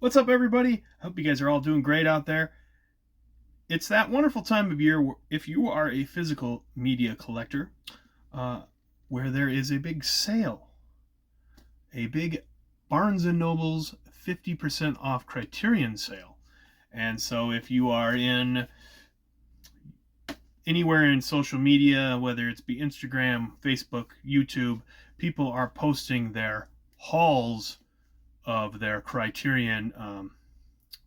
What's up, everybody? I hope you guys are all doing great out there. It's that wonderful time of year where, if you are a physical media collector, where there is a big sale, a big Barnes Noble's 50% off Criterion Sale. And so if you are in anywhere in social media, whether it's be Instagram, Facebook, YouTube, people are posting their hauls of their Criterion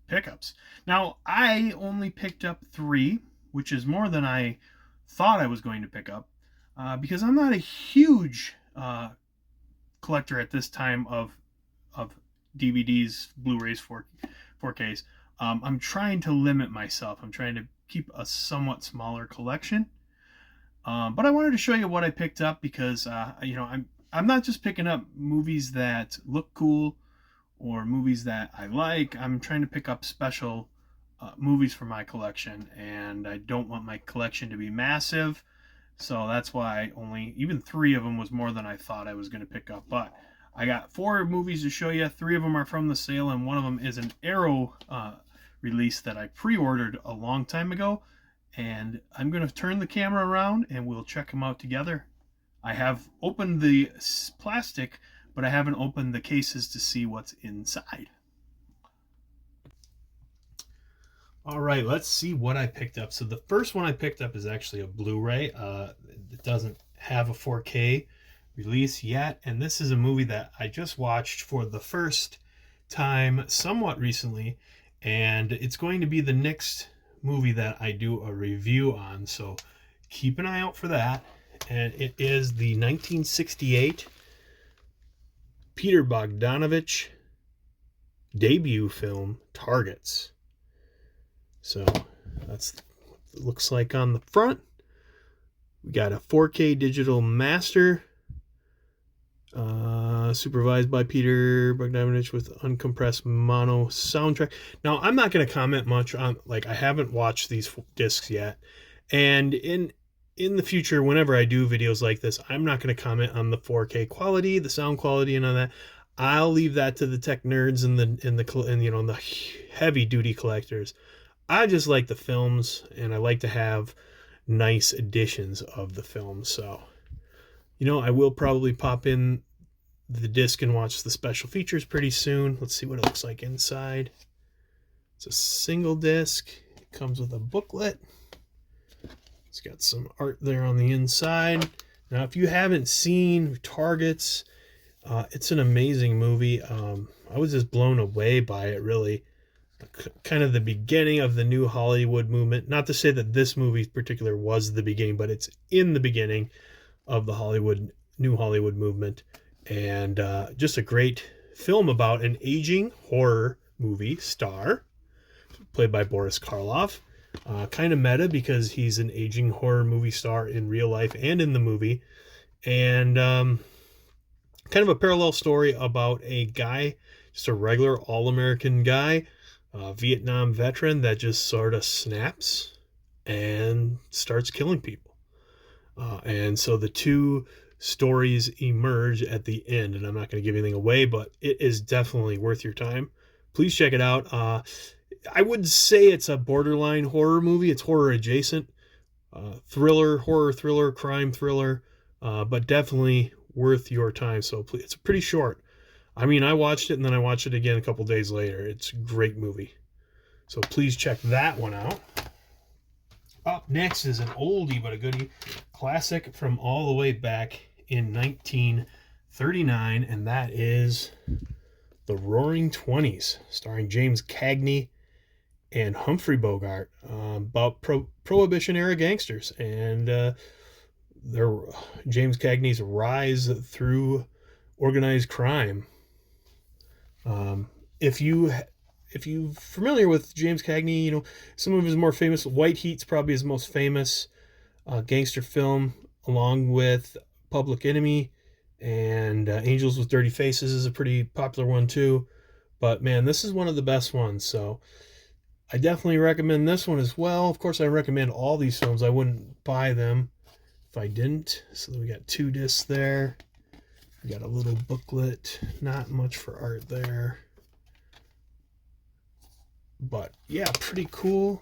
pickups. Now, I only picked up 3, which is more than I thought I was going to pick up, because I'm not a huge collector at this time of DVDs, Blu-rays, 4Ks. I'm trying to limit myself. I'm trying to keep a somewhat smaller collection. But I wanted to show you what I picked up because I'm not just picking up movies that look cool or movies that I like. I'm trying to pick up special movies for my collection, and I don't want my collection to be massive. So that's why even 3 of them was more than I thought I was going to pick up. But I got 4 movies to show you. 3 of them are from the sale, and one of them is an Arrow release that I pre-ordered a long time ago. And I'm going to turn the camera around and we'll check them out together. I have opened the plastic, but I haven't opened the cases to see what's inside. All right, let's see what I picked up. So the first one I picked up is actually a Blu-ray. It doesn't have a 4K release yet, and this is a movie that I just watched for the first time somewhat recently, and it's going to be the next movie that I do a review on, so keep an eye out for that. And it is the 1968 Peter Bogdanovich debut film, Targets. So that's what it looks like on the front. We got a 4K digital master, supervised by Peter Bogdanovich with uncompressed mono soundtrack. Now, I'm not going to comment much on, I haven't watched these discs yet. And in the future, whenever I do videos like this, I'm not going to comment on the 4K quality, the sound quality, and all that. I'll leave that to the tech nerds and the heavy duty collectors. I just like the films, and I like to have nice editions of the films. So, I will probably pop in the disc and watch the special features pretty soon. Let's see what it looks like inside. It's a single disc. It comes with a booklet. It's got some art there on the inside. Now, if you haven't seen Targets, it's an amazing movie. I was just blown away by it, really. Kind of the beginning of the new Hollywood movement. Not to say that this movie in particular was the beginning, but it's in the beginning of the new Hollywood movement. And just a great film about an aging horror movie star, played by Boris Karloff. Kind of meta because he's an aging horror movie star in real life and in the movie. And kind of a parallel story about a guy, just a regular all-American guy, Vietnam veteran that just sort of snaps and starts killing people. And so the two stories emerge at the end, and I'm not going to give anything away, but it is definitely worth your time. Please check it out. I would say it's a borderline horror movie. It's horror adjacent. Horror thriller, crime thriller, but definitely worth your time. So please, it's pretty short. I mean, I watched it and then I watched it again a couple days later. It's a great movie. So please check that one out. Up next is an oldie but a goodie, classic from all the way back in 1939, and that is The Roaring Twenties, starring James Cagney and Humphrey Bogart, about Prohibition-era gangsters and James Cagney's rise through organized crime. If you're familiar with James Cagney, some of his more famous, White Heat's probably his most famous gangster film, along with Public Enemy, and Angels with Dirty Faces is a pretty popular one too. But man, this is one of the best ones, so I definitely recommend this one as well. Of course, I recommend all these films. I wouldn't buy them if I didn't. So we got 2 discs there. We got a little booklet, not much for art there. But yeah, pretty cool.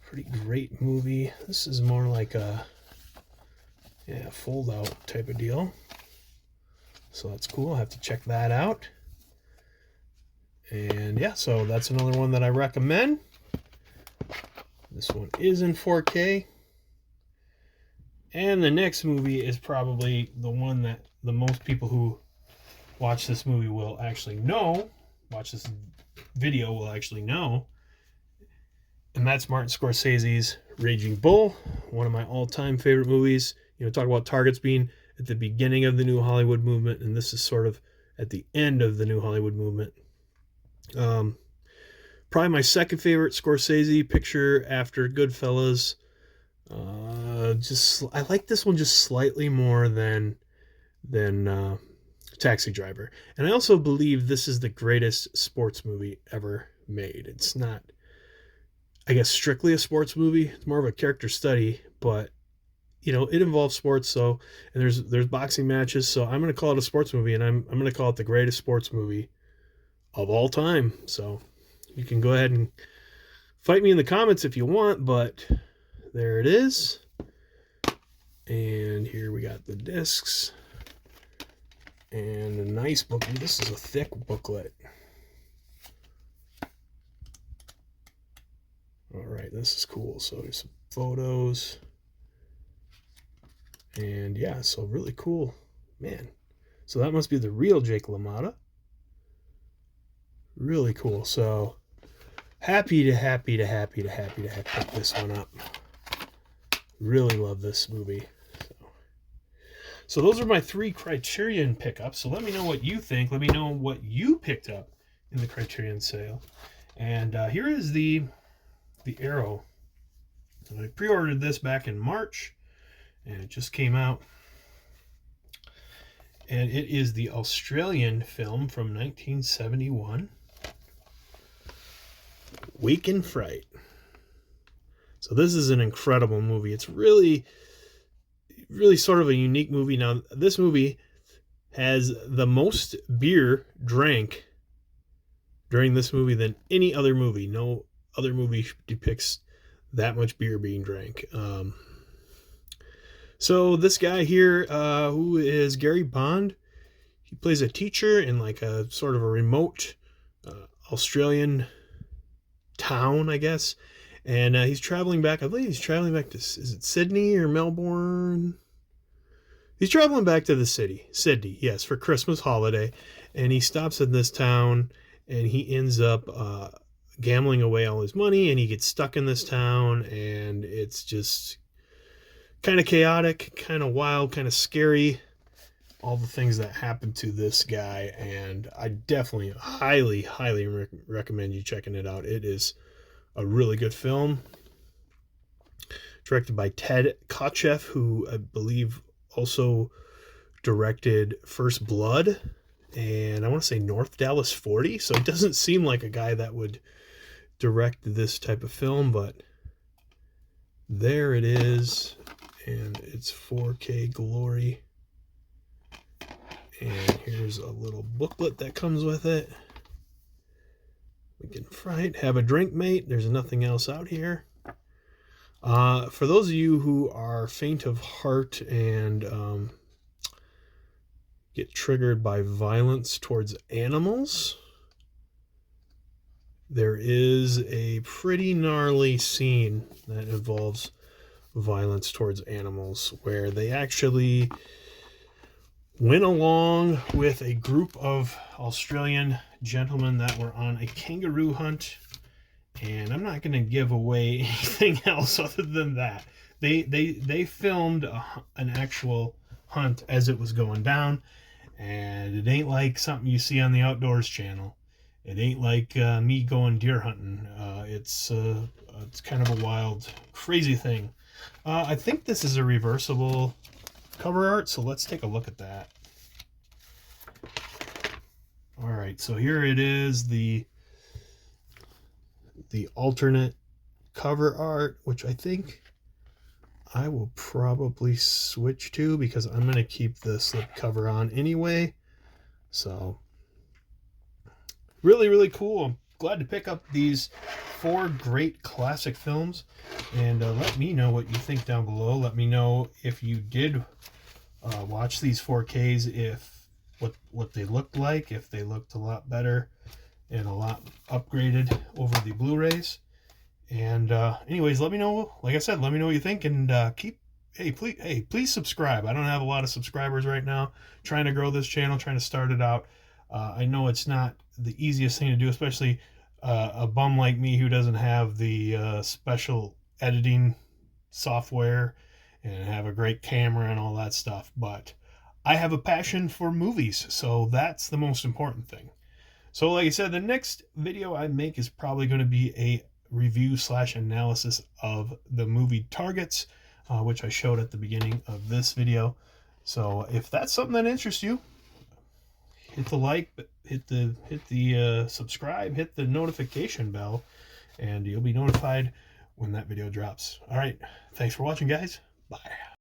Pretty great movie. This is more like a fold out type of deal. So that's cool. I'll have to check that out. And yeah, so that's another one that I recommend. This one is in 4K. And the next movie is probably the one that the most people who watch this movie will actually know, watch this video will actually know. And that's Martin Scorsese's Raging Bull, one of my all-time favorite movies. You know, talk about targets being at the beginning of the New Hollywood movement, and this is sort of at the end of the New Hollywood movement. Probably my second favorite Scorsese picture after Goodfellas. I like this one just slightly more than Taxi Driver, and I also believe this is the greatest sports movie ever made. It's not, I guess, strictly a sports movie. It's more of a character study, but you know, it involves sports. So, and there's boxing matches. So I'm going to call it a sports movie, and I'm going to call it the greatest sports movie of all time. So you can go ahead and fight me in the comments if you want, but there it is. And here we got the discs and a nice booklet. This is a thick booklet. All right, this is cool. So there's some photos. And yeah, so really cool, man. So that must be the real Jake LaMotta. Really cool. So happy to pick this one up. Really love this movie. So those are my 3 Criterion pickups. So let me know what you think. Let me know what you picked up in the Criterion sale. And here is the Arrow. And I pre-ordered this back in March, and it just came out. And it is the Australian film from 1971, Wake in Fright. So this is an incredible movie. It's really sort of a unique movie. Now, this movie has the most beer drank during this movie than any other movie. No other movie depicts that much beer being drank. So this guy here, who is Gary Bond, he plays a teacher in like a sort of a remote Australian town, I guess. And he's traveling back. I believe he's traveling back to, is it Sydney or Melbourne? He's traveling back to the city, Sydney, yes, for Christmas holiday. And he stops in this town, and he ends up gambling away all his money, and he gets stuck in this town, and it's just kind of chaotic, kind of wild, kind of scary, all the things that happen to this guy. And I definitely highly recommend you checking it out. It is a really good film, directed by Ted Kotcheff, who I believe also directed First Blood and I want to say North Dallas 40. So it doesn't seem like a guy that would direct this type of film, but there it is, and it's 4K glory. And here's a little booklet that comes with it. We can fright, have a drink, mate. There's nothing else out here. For those of you who are faint of heart and get triggered by violence towards animals, there is a pretty gnarly scene that involves violence towards animals, where they actually went along with a group of Australian gentlemen that were on a kangaroo hunt. And I'm not going to give away anything else other than that. They filmed an actual hunt as it was going down, and it ain't like something you see on the Outdoors channel. It ain't like me going deer hunting. It's kind of a wild, crazy thing. I think this is a reversible cover art, so let's take a look at that. All right, so here it is, the alternate cover art, which I think I will probably switch to because I'm going to keep this slip cover on anyway. So really cool. I'm glad to pick up these 4 great classic films, and let me know what you think down below. Let me know if you did watch these 4Ks, if what they looked like, if they looked a lot better and a lot upgraded over the Blu-rays. And anyways, let me know. Like I said, let me know what you think, and please subscribe. I don't have a lot of subscribers right now. Trying to grow this channel, trying to start it out. I know it's not the easiest thing to do, especially a bum like me who doesn't have the special editing software and have a great camera and all that stuff. But I have a passion for movies, so that's the most important thing. So like I said, the next video I make is probably going to be a review / analysis of the movie Targets, which I showed at the beginning of this video. So if that's something that interests you, hit the like, hit the subscribe, hit the notification bell, and you'll be notified when that video drops. All right, thanks for watching, guys. Bye.